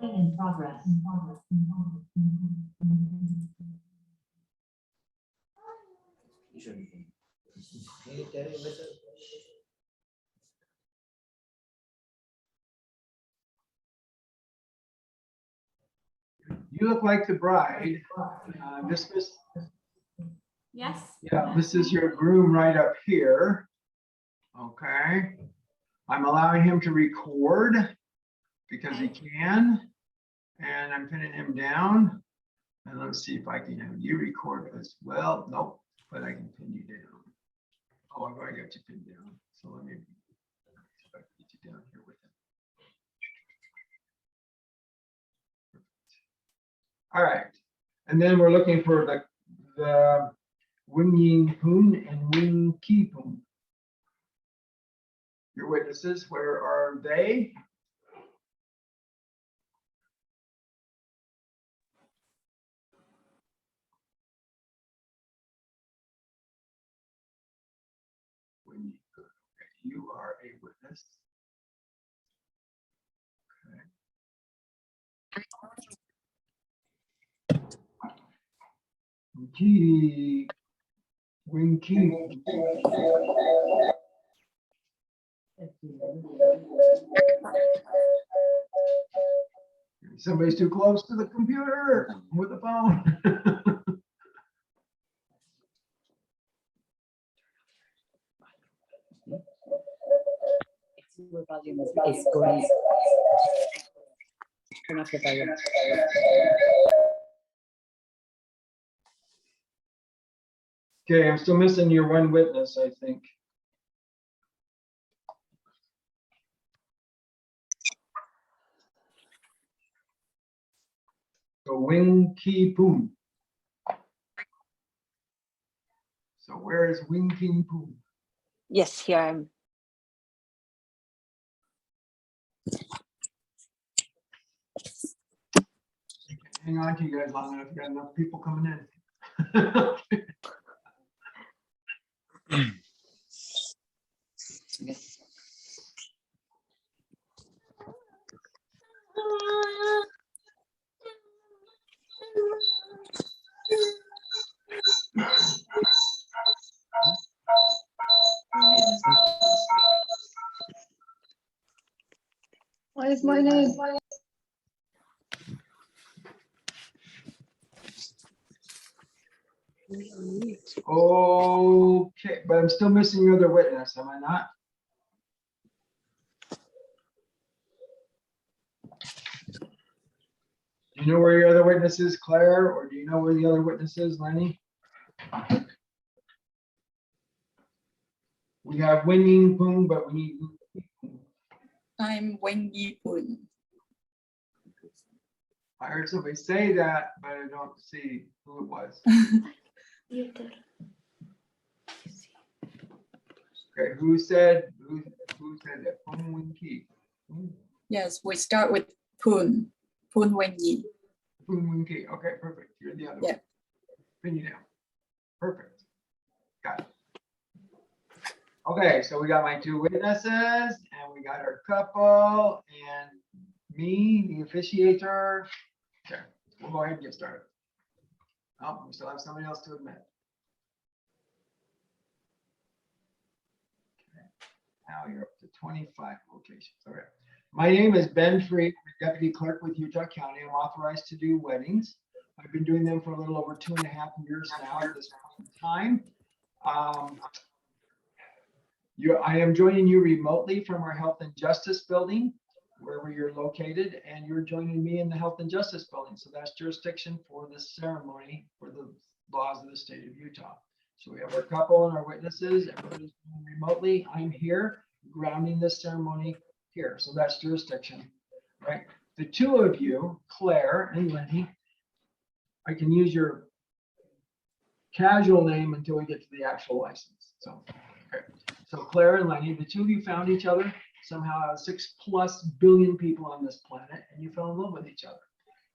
In progress. You look like the bride. Yes. Yeah, this is your groom right up here. Okay. I'm allowing him to record because he can. And I'm pinning him down. And let's see if I can have you record as well. Nope, but I can pin you down. Oh, I've already got you pinned down. So let me see if I can get you down here with him. All right. And then we're looking for the Wing Ying Poon and Wing Ki Poon. Your witnesses, where are they? Okay, you are a witness. Okay. Ki Wing Ki. Somebody's too close to the computer with the phone. Your volume is going. Turn off your volume. Okay, I'm still missing your one witness, I think. So Wing Ki Poon. So where is Wing Ki Poon? Yes, here I am. Hang on to you guys long enough. You got enough people coming in. What is my name? Okay, but I'm still missing your other witness, am I not? Do you know where your other witness is, Claire, or do you know where the other witness is, Lenny? We have Wing Ying Poon, but we need. I'm Wing Yi-poon. I heard somebody say that, but I don't see who it was. Okay, who said that? Poon Wing Ki. Yes, we start with Poon Wing Yi. Poon Wing Ki. Okay, perfect. You're the other one. Yeah. Pin you down. Perfect. Got it. Okay, so we got my two witnesses, and we got our couple, and me, the officiator. Okay, we'll go ahead and get started. Oh, we still have somebody else to admit. Okay. Now you're up to 25 locations. All right. My name is Ben Freed, I'm a deputy clerk with Utah County. I'm authorized to do weddings. I've been doing them for a little over 2.5 years now at this point in time. I am joining you remotely from our Health and Justice building, wherever you're located, and you're joining me in the Health and Justice building. So that's jurisdiction for this ceremony for the laws of the state of Utah. So we have our couple and our witnesses, everybody's remotely. I'm here grounding this ceremony here. So that's jurisdiction, right? The two of you, Claire and Lindy, I can use your casual name until we get to the actual license. So, okay. So Claire and Lenny, the two of you found each other somehow out of 6+ billion people on this planet, and you fell in love with each other.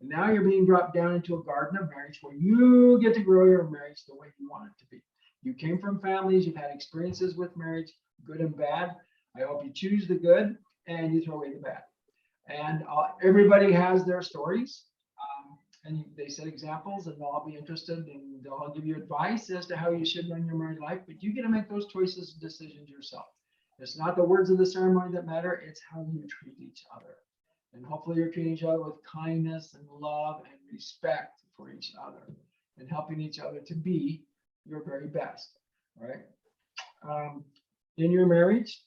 And now you're being dropped down into a garden of marriage where you get to grow your marriage the way you want it to be. You came from families, you've had experiences with marriage, good and bad. I hope you choose the good and you throw away the bad. And everybody has their stories. And they set examples, and they'll all be interested, and they'll all give you advice as to how you should run your married life. But you get to make those choices and decisions yourself. It's not the words of the ceremony that matter, it's how you treat each other. And hopefully you're treating each other with kindness and love and respect for each other, and helping each other to be your very best. All right. In your marriage,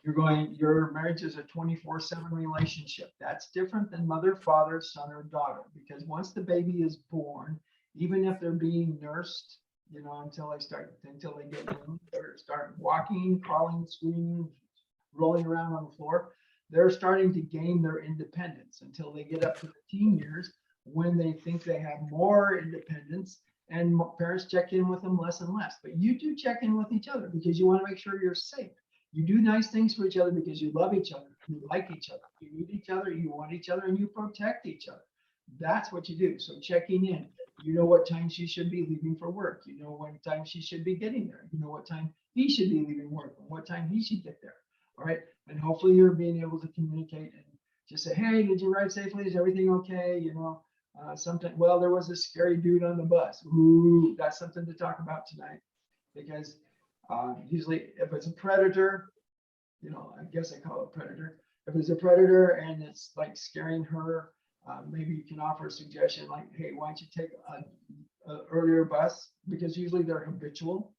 your marriage is a 24/7 relationship. That's different than mother, father, son, or daughter, because once the baby is born, even if they're being nursed, until they get in, or start walking, crawling, screaming, rolling around on the floor, they're starting to gain their independence until they get up to the teen years, when they think they have more independence, and parents check in with them less and less. But you do check in with each other because you want to make sure you're safe. You do nice things for each other because you love each other, you like each other, you need each other, you want each other, and you protect each other. That's what you do. So checking in, you know what time she should be leaving for work, you know what time she should be getting there, you know what time he should be leaving work, and what time he should get there. All right. And hopefully you're being able to communicate and just say, hey, did you ride safely? Is everything okay? Sometimes, well, there was a scary dude on the bus. Ooh, that's something to talk about tonight, because usually if it's a predator, I guess I call it predator. If it's a predator and it's like scaring her, maybe you can offer a suggestion like, hey, why don't you take an earlier bus? Because usually they're habitual.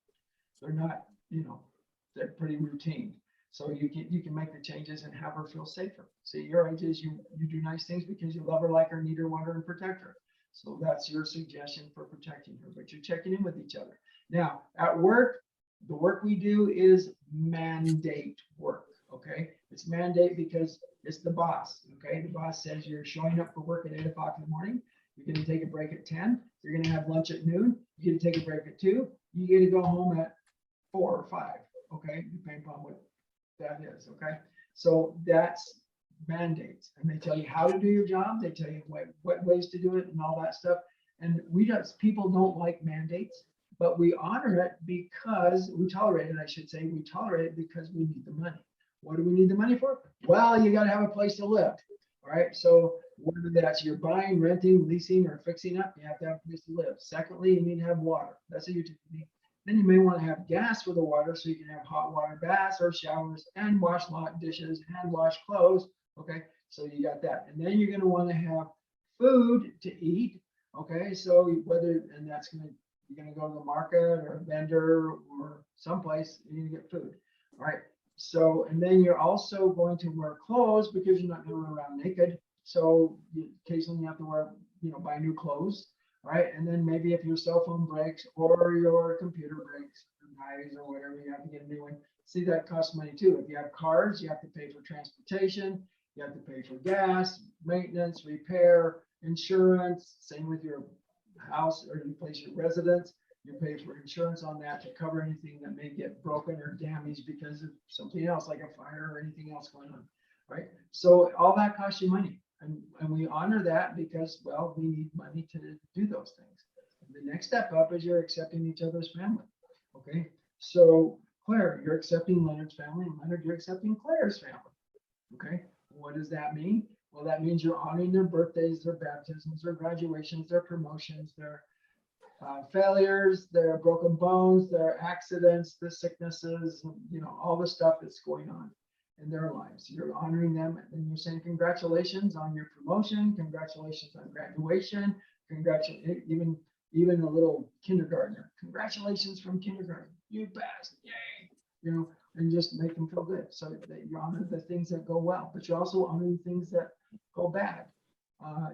They're not, they're pretty routine. So you can make the changes and have her feel safer. See, your idea is you do nice things because you love her, like her, need her, want her, and protect her. So that's your suggestion for protecting her, but you're checking in with each other. Now, at work, the work we do is mandate work, okay? It's mandate because it's the boss, okay? The boss says you're showing up for work at 8 o'clock in the morning. You're going to take a break at 10. You're going to have lunch at noon. You get to take a break at 2. You get to go home at 4 or 5, okay? Depending upon what that is, okay? So that's mandates, and they tell you how to do your job. They tell you what ways to do it and all that stuff. And people don't like mandates, but we honor it because we tolerate it. I should say we tolerate it because we need the money. What do we need the money for? Well, you got to have a place to live. All right. So whether that's you're buying, renting, leasing, or fixing up, you have to have a place to live. Secondly, you need to have water. That's a utility. Then you may want to have gas for the water, so you can have hot water baths or showers, and wash dishes, hand wash clothes. Okay, so you got that. And then you're going to want to have food to eat. Okay, so you're going to go to the market or a vendor or someplace, you need to get food. All right. So, and then you're also going to wear clothes because you're not going to run around naked. So occasionally you have to wear, buy new clothes. Right. And then maybe if your cell phone breaks or your computer breaks or dies or whatever, you have to get a new one. See, that costs money too. If you have cars, you have to pay for transportation. You have to pay for gas, maintenance, repair, insurance. Same with your house or you place your residence. You pay for insurance on that to cover anything that may get broken or damaged because of something else like a fire or anything else going on. Right. So all that costs you money. And we honor that because, well, we need money to do those things. And the next step up is you're accepting each other's family. Okay. So Claire, you're accepting Leonard's family, and Leonard, you're accepting Claire's family. Okay. What does that mean? Well, that means you're honoring their birthdays, their baptisms, their graduations, their promotions, their failures, their broken bones, their accidents, the sicknesses, all the stuff that's going on in their lives. You're honoring them, and you're saying congratulations on your promotion, congratulations on graduation, congratulations, even a little kindergartner, congratulations from kindergarten, you passed, yay, and just make them feel good. So that you honor the things that go well, but you're also honoring things that go bad.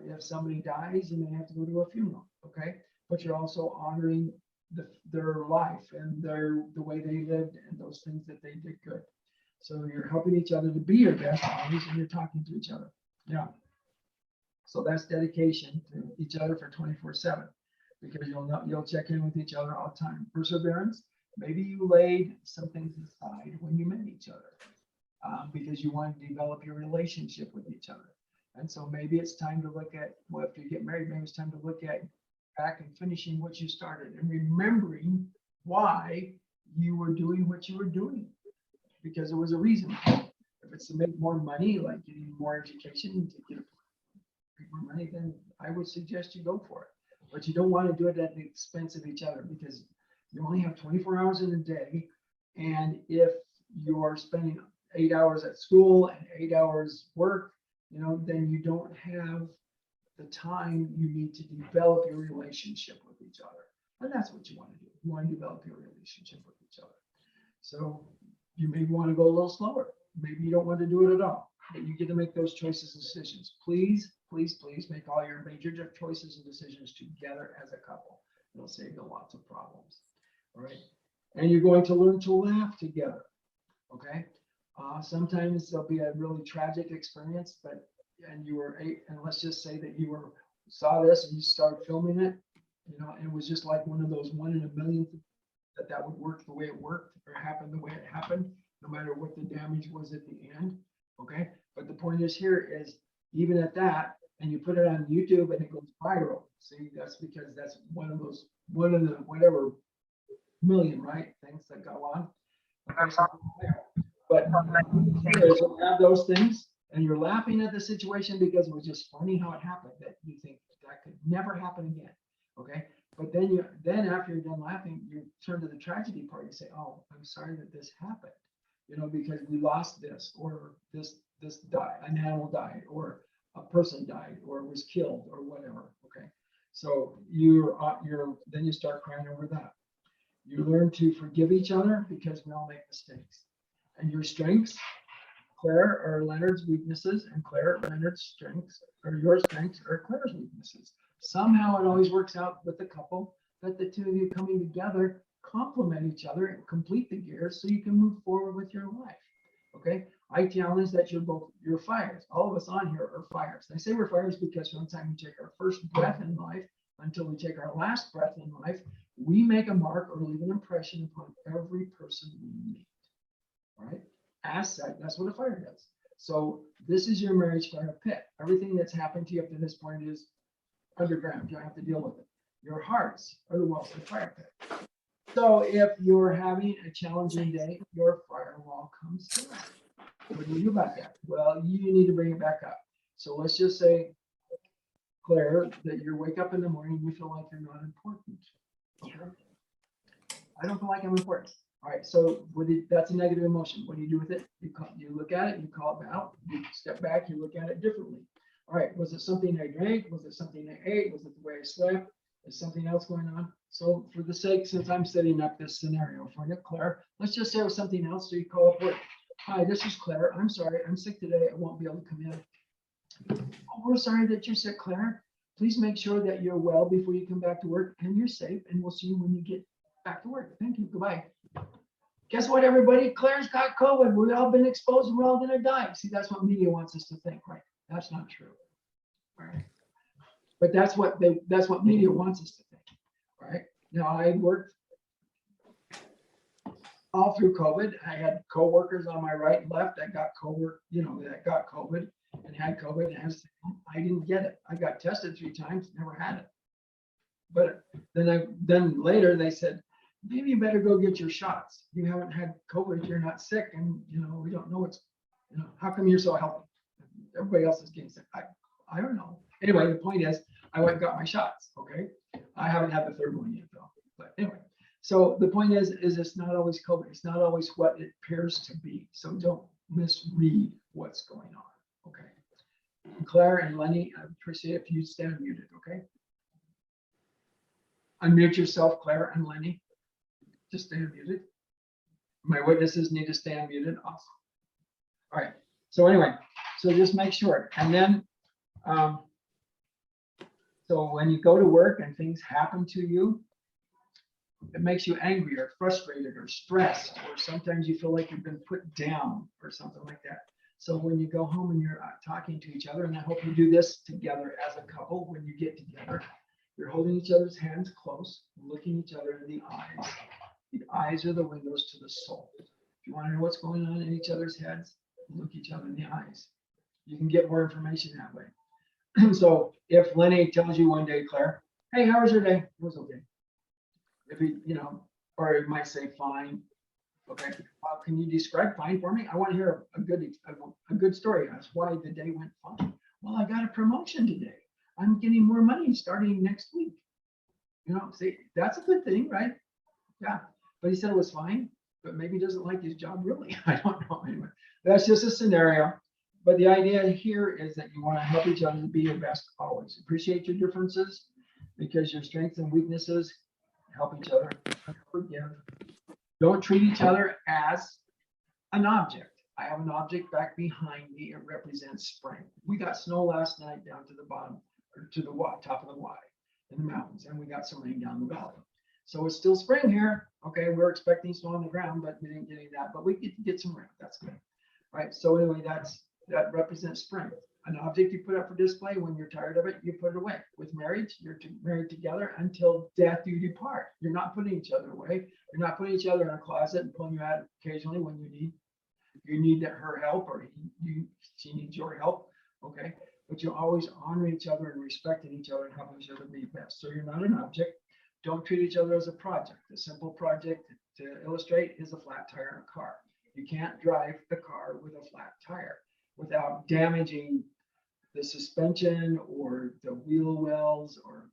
If somebody dies, you may have to go to a funeral, okay? But you're also honoring their life and the way they lived and those things that they did good. So you're helping each other to be your best always, and you're talking to each other. Yeah. So that's dedication to each other for 24/7, because you'll check in with each other all the time. Perseverance. Maybe you laid some things aside when you met each other because you wanted to develop your relationship with each other. And so maybe it's time to look at, well, if you get married, maybe it's time to look at back and finishing what you started and remembering why you were doing what you were doing, because there was a reason. If it's to make more money, like getting more education to get more money, then I would suggest you go for it. But you don't want to do it at the expense of each other, because you only have 24 hours in a day. And if you're spending 8 hours at school and 8 hours work, then you don't have the time you need to develop your relationship with each other. And that's what you want to do. You want to develop your relationship with each other. So you may want to go a little slower. Maybe you don't want to do it at all, but you get to make those choices and decisions. Please, please, please make all your major choices and decisions together as a couple. It'll save you lots of problems. All right. And you're going to learn to laugh together. Okay. Sometimes there'll be a really tragic experience, and let's just say that you saw this and you started filming it, and it was just like one of those 1 in a million that would work the way it worked or happen the way it happened, no matter what the damage was at the end. Okay. But the point is here is, even at that, and you put it on YouTube and it goes viral. See, that's because that's one of the whatever million, right, things that go on. Okay, so, but you have those things and you're laughing at the situation because it was just funny how it happened, that you think that could never happen again. Okay. But then after you're done laughing, you turn to the tragedy part. You say, oh, I'm sorry that this happened, because we lost this, or this died, an animal died, or a person died, or was killed, or whatever. Okay. So then you start crying over that. You learn to forgive each other, because we all make mistakes. And your strengths, Claire, are Leonard's weaknesses, and Claire, Leonard's strengths, or your strengths are Claire's weaknesses. Somehow it always works out with the couple that the two of you coming together complement each other and complete the gears so you can move forward with your life. Okay. I challenge that you're fires. All of us on here are fires. I say we're fires because from the time we take our first breath in life until we take our last breath in life, we make a mark or leave an impression upon every person we meet. All right. As such, that's what a fire does. So this is your marriage fire pit. Everything that's happened to you up to this point is underground. You don't have to deal with it. Your hearts are the wells of the fire pit. So if you're having a challenging day, your firewall comes down. What do you do about that? Well, you need to bring it back up. So let's just say, Claire, that you wake up in the morning, you feel like you're not important. Okay? I don't feel like I'm important. All right, so that's a negative emotion. What do you do with it? You look at it, you call it out, you step back, you look at it differently. All right, was it something I drank? Was it something I ate? Was it the way I slept? Is something else going on? So for the sake, since I'm setting up this scenario for you, Claire, let's just say it was something else. So you call up work. Hi, this is Claire. I'm sorry, I'm sick today. I won't be able to come in. Oh, we're sorry that you're sick, Claire. Please make sure that you're well before you come back to work and you're safe, and we'll see you when you get back to work. Thank you. Goodbye. Guess what, everybody? Claire's got COVID. We've all been exposed and we're all going to die. See, that's what media wants us to think, right? That's not true. All right. But that's what media wants us to think. All right. Now, I worked all through COVID. I had coworkers on my right and left that got that got COVID and had COVID. And I didn't get it. I got tested 3 times, never had it. But then later they said, maybe you better go get your shots. You haven't had COVID, you're not sick, and we don't know how come you're so healthy? Everybody else is getting sick. I don't know. Anyway, the point is, I went and got my shots. Okay, I haven't had the 3rd one yet though. But anyway, so the point is it's not always COVID. It's not always what it appears to be. So don't misread what's going on. Okay, Claire and Lenny, I appreciate it if you stand muted. Okay, unmute yourself, Claire and Lenny. Just stay muted. My witnesses need to stay muted. Awesome. All right. So anyway, so just make sure. And then, so when you go to work and things happen to you, it makes you angry or frustrated or stressed, or sometimes you feel like you've been put down or something like that. So when you go home and you're talking to each other, and I hope you do this together as a couple, when you get together, you're holding each other's hands close, looking each other in the eyes. The eyes are the windows to the soul. If you want to know what's going on in each other's heads, look each other in the eyes. You can get more information that way. So if Lenny tells you one day, Claire, hey, how was your day? It was okay. If he, or he might say fine, Okay, can you describe fine for me? I want to hear a good story. That's why the day went fine. Well, I got a promotion today. I'm getting more money starting next week. You know, see, that's a good thing, right? Yeah, but he said it was fine, but maybe he doesn't like his job really. I don't know. Anyway, that's just a scenario. But the idea here is that you want to help each other to be your best always. Appreciate your differences because your strengths and weaknesses help each other. Forgive. Don't treat each other as an object. I have an object back behind me. It represents spring. We got snow last night down to the bottom, or to the top of the Y in the mountains, and we got some rain down the valley. So it's still spring here. Okay, we're expecting snow on the ground, but we didn't get any of that. But we get some rain. That's good. Right. So anyway, that represents spring. An object you put up for display, when you're tired of it, you put it away. With marriage, you're married together until death you depart. You're not putting each other away. You're not putting each other in a closet and pulling you out occasionally when you need her help, or she needs your help. Okay, but you always honor each other and respecting each other and helping each other be best. So you're not an object. Don't treat each other as a project. A simple project to illustrate is a flat tire in a car. You can't drive the car with a flat tire without damaging the suspension or the wheel wells, or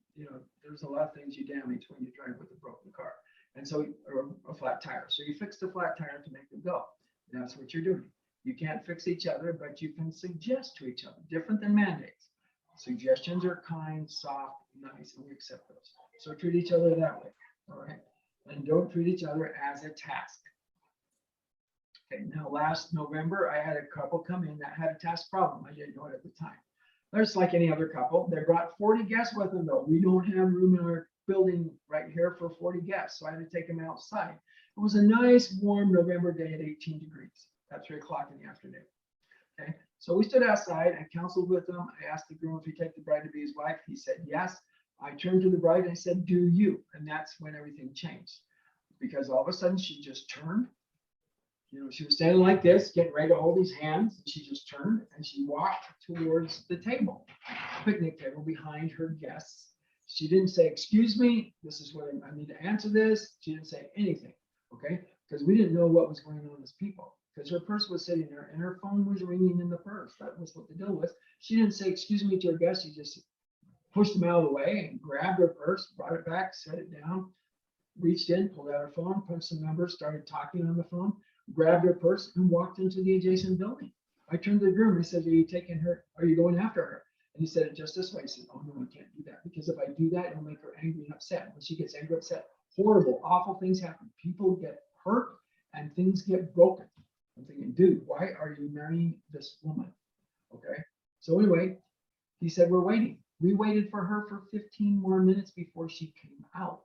there's a lot of things you damage when you drive with a broken car, and so or a flat tire. So you fix the flat tire to make it go. That's what you're doing. You can't fix each other, but you can suggest to each other, different than mandates. Suggestions are kind, soft, nice, and we accept those. So treat each other that way, all right? And don't treat each other as a task. Okay, now last November, I had a couple come in that had a task problem. I didn't know it at the time. There's like any other couple. They brought 40 guests with them though. We don't have room in our building right here for 40 guests, so I had to take them outside. It was a nice, warm November day at 18 degrees at 3 o'clock in the afternoon. Okay, so we stood outside and counseled with them. I asked the groom if he'd take the bride to be his wife. He said yes. I turned to the bride and I said, "Do you?" And that's when everything changed, because all of a sudden she just turned. She was standing like this, getting ready to hold his hands. And she just turned and she walked towards the table, picnic table behind her guests. She didn't say, "Excuse me, this is what I need to answer this." She didn't say anything, okay? Because we didn't know what was going on as people. Because her purse was sitting there and her phone was ringing in the purse. That was what the deal was. She didn't say, "Excuse me," to her guests. She just pushed them out of the way and grabbed her purse, brought it back, set it down, reached in, pulled out her phone, punched some numbers, started talking on the phone, grabbed her purse and walked into the adjacent building. I turned to the groom and I said, "Are you taking her? Are you going after her?" And he said it just this way. He said, "Oh no, I can't do that, because if I do that, it'll make her angry and upset. When she gets angry, upset, horrible, awful things happen. People get hurt and things get broken." I'm thinking, dude, why are you marrying this woman? Okay. So anyway, he said, "We're waiting." We waited for her for 15 more minutes before she came out.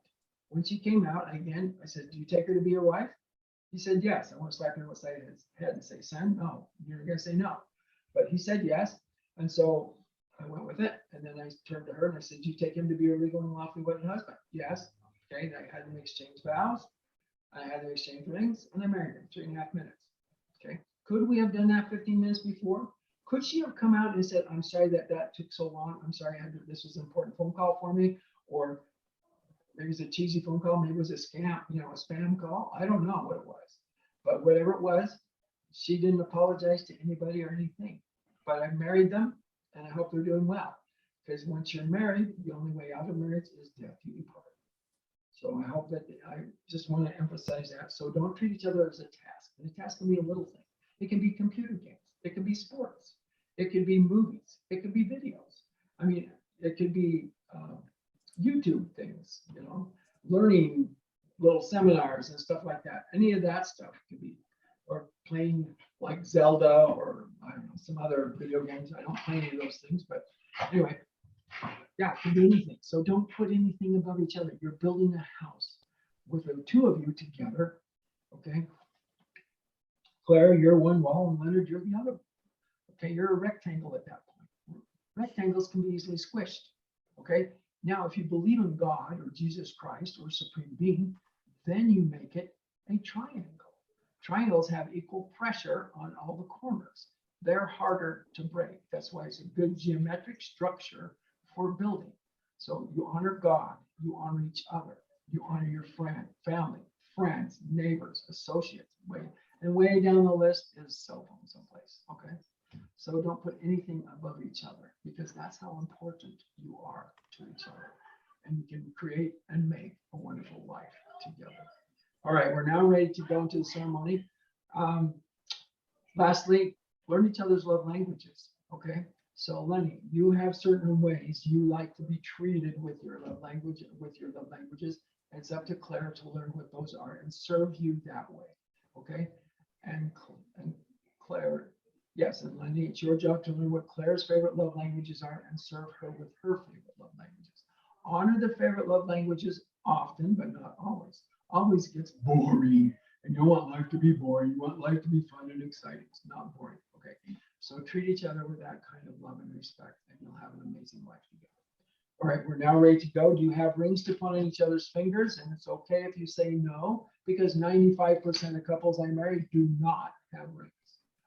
When she came out, again, I said, "Do you take her to be your wife?" He said, "Yes." I want to slap him upside his head and say, "Son, no, you're going to say no." But he said yes. And so I went with it. And then I turned to her and I said, "Do you take him to be your legal and lawfully wedded husband?" "Yes." Okay. And I had them exchange vows. I had them exchange rings, and I married him 3.5 minutes. Okay. Could we have done that 15 minutes before? Could she have come out and said, "I'm sorry that took so long. I'm sorry, this was an important phone call for me," or maybe it was a cheesy phone call, maybe it was a scam, a spam call. I don't know what it was, but whatever it was, she didn't apologize to anybody or anything. But I married them, and I hope they're doing well, because once you're married, the only way out of marriage is death you depart. So I hope that I just want to emphasize that. So don't treat each other as a task. And a task can be a little thing. It can be computer games. It can be sports. It could be movies. It could be videos. I mean, it could be YouTube things, learning little seminars and stuff like that. Any of that stuff could be, or playing like Zelda or I don't know, some other video games. I don't play any of those things, but anyway, yeah, it can be anything. So don't put anything above each other. You're building a house with the two of you together, okay? Claire, you're one wall, and Leonard, you're the other. Okay, you're a rectangle at that point. Rectangles can be easily squished, okay? Now, if you believe in God or Jesus Christ or Supreme Being, then you make it a triangle. Triangles have equal pressure on all the corners. They're harder to break. That's why it's a good geometric structure for building. So you honor God, you honor each other, you honor your friend, family, friends, neighbors, associates, and way down the list is cell phone someplace, okay? So don't put anything above each other because that's how important you are to each other. And you can create and make a wonderful life together. All right, we're now ready to go into the ceremony. Lastly, learn each other's love languages, okay? So Lenny, you have certain ways you like to be treated with your love language, with your love languages. It's up to Claire to learn what those are and serve you that way, okay? And Claire, yes, and Lenny, it's your job to learn what Claire's favorite love languages are and serve her with her favorite love languages. Honor the favorite love languages often, but not always. Always gets boring, and you don't want life to be boring. You want life to be fun and exciting. It's not boring, okay? So treat each other with that kind of love and respect, and you'll have an amazing life together. All right, we're now ready to go. Do you have rings to put on each other's fingers? And it's okay if you say no, because 95% of couples I marry do not have rings,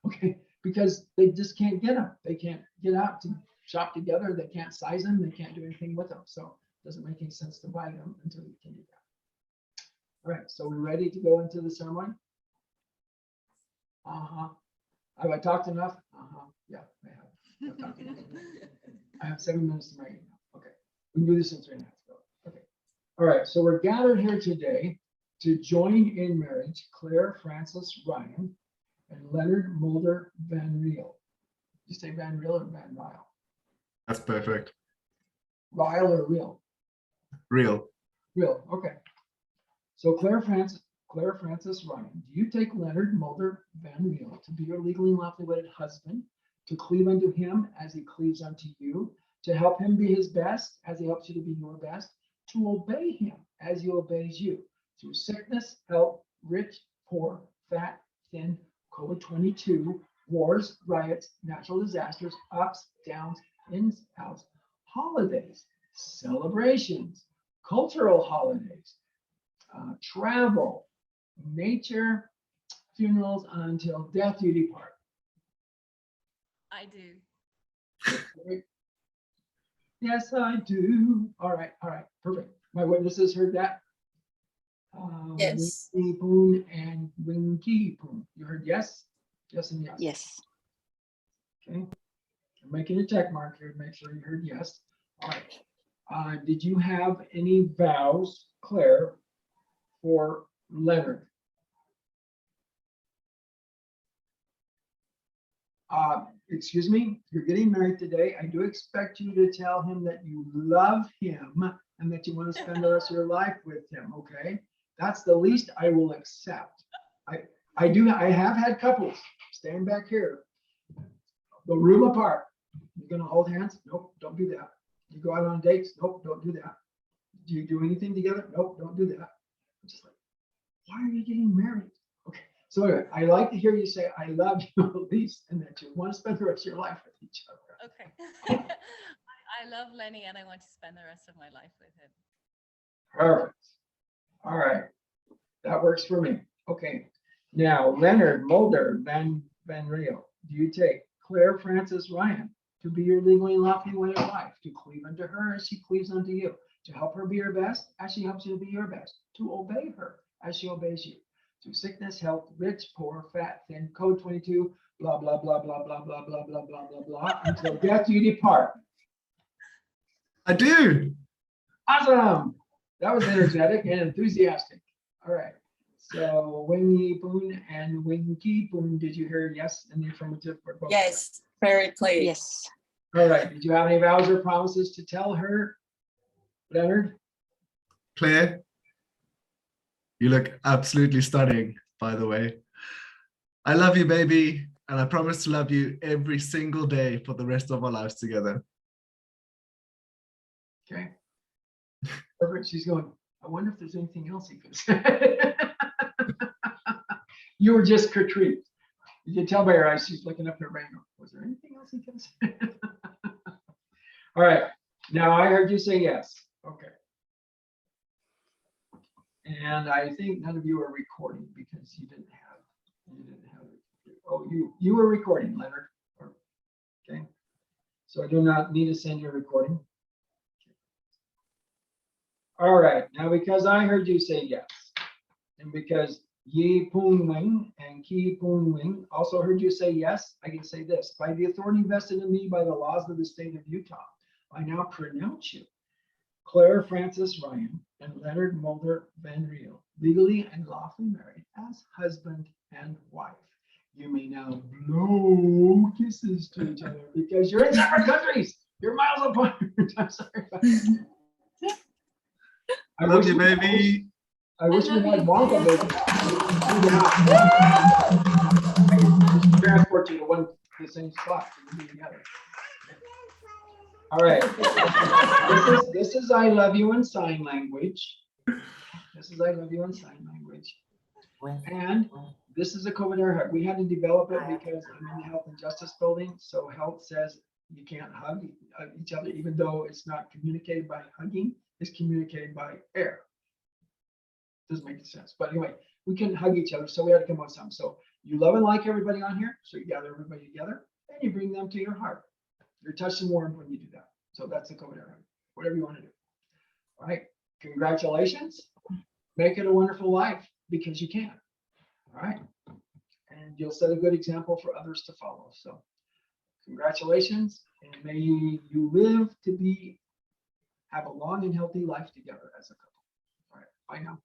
okay? Because they just can't get them. They can't get out to shop together. They can't size them. They can't do anything with them. So it doesn't make any sense to buy them until you can do that. All right, so we're ready to go into the ceremony? Uh-huh. Have I talked enough? Uh-huh. Yeah, I have. I've talked enough. I have 7 minutes to marry you now. Okay. We can do this in 3.5 minutes. Okay. All right, so we're gathered here today to join in marriage Claire Frances Ryan and Leonard Mulder Van Riel. You say Van Riel or Van Riel? That's perfect. Riel or Real? Real. Real, okay. So Claire Frances Ryan, do you take Leonard Mulder Van Riel to be your legally and lawfully wedded husband, to cleave unto him as he cleaves unto you, to help him be his best as he helps you to be your best, to obey him as he obeys you, through sickness, health, rich, poor, fat, thin, COVID-22, wars, riots, natural disasters, ups, downs, ins, outs, holidays, celebrations, cultural holidays, travel, nature, funerals, until death you depart. I do. Yes, I do. All right, perfect. My witnesses heard that. Yes. Winky Poon and Winky Poon. You heard yes? Yes and yes. Yes. Okay. I'm making a check mark here to make sure you heard yes. All right. Did you have any vows, Claire, for Leonard? Excuse me, you're getting married today. I do expect you to tell him that you love him and that you want to spend the rest of your life with him, okay? That's the least I will accept. I have had couples stand back here, the room apart. You're gonna hold hands? Nope, don't do that. You go out on dates? Nope, don't do that. Do you do anything together? Nope, don't do that. I'm just like, why are you getting married? Okay, so anyway, I like to hear you say, I love you at least, and that you want to spend the rest of your life with each other. Okay. I love Lenny and I want to spend the rest of my life with him. Perfect. All right, that works for me. Okay, now Leonard Mulder Van Riel, do you take Claire Frances Ryan to be your legally and lawfully wedded wife, to cleave unto her as she cleaves unto you, to help her be her best as she helps you to be your best, to obey her as she obeys you, through sickness, health, rich, poor, fat, thin, COVID-22, blah, blah, blah, blah, blah, blah, blah, blah, blah, blah, blah, until death you depart. I do. Awesome. That was energetic and enthusiastic. All right. So Wingy Poon and Winky Poon, did you hear yes in the affirmative for both? Yes, very clear. Yes. All right. Did you have any vows or promises to tell her, Leonard? Claire, you look absolutely stunning, by the way. I love you, baby, and I promise to love you every single day for the rest of our lives together. Okay. Perfect. She's going, I wonder if there's anything else he could say. You were just Katrine. You can tell by her eyes, she's looking up at Rainbow. Was there anything else he could say? All right. Now I heard you say yes. Okay. And I think none of you are recording because you didn't have it. Oh, you were recording, Leonard. Okay. So I do not need to send you a recording. All right. Now, because I heard you say yes, And because Yi Poon Wing and Ki Poon Wing also heard you say yes, I can say this. By the authority vested in me by the laws of the state of Utah, I now pronounce you Claire Francis Ryan and Leonard Mulder Van Riel, legally and lawfully married as husband and wife. You may now blow kisses to each other because you're in separate countries. You're miles apart. I'm sorry. I love you, baby. I wish we love had you. Wonka, baby. Transport you to the same spot. So we'll be together. All right. This is I love you in sign language. This is I love you in sign language. And this is a COVID era hug. We had to develop it because I'm in the health and justice building. So health says you can't hug each other, even though it's not communicated by hugging, it's communicated by air. Doesn't make sense. But anyway, we couldn't hug each other. So we had to come up with something. So you love and like everybody on here. So you gather everybody together and you bring them to your heart. You're touched and warmed when you do that. So that's the COVID era hug. Whatever you want to do. All right. Congratulations. Make it a wonderful life because you can. All right. And you'll set a good example for others to follow. So congratulations. And may you live to have a long and healthy life together as a couple. All right. Bye now.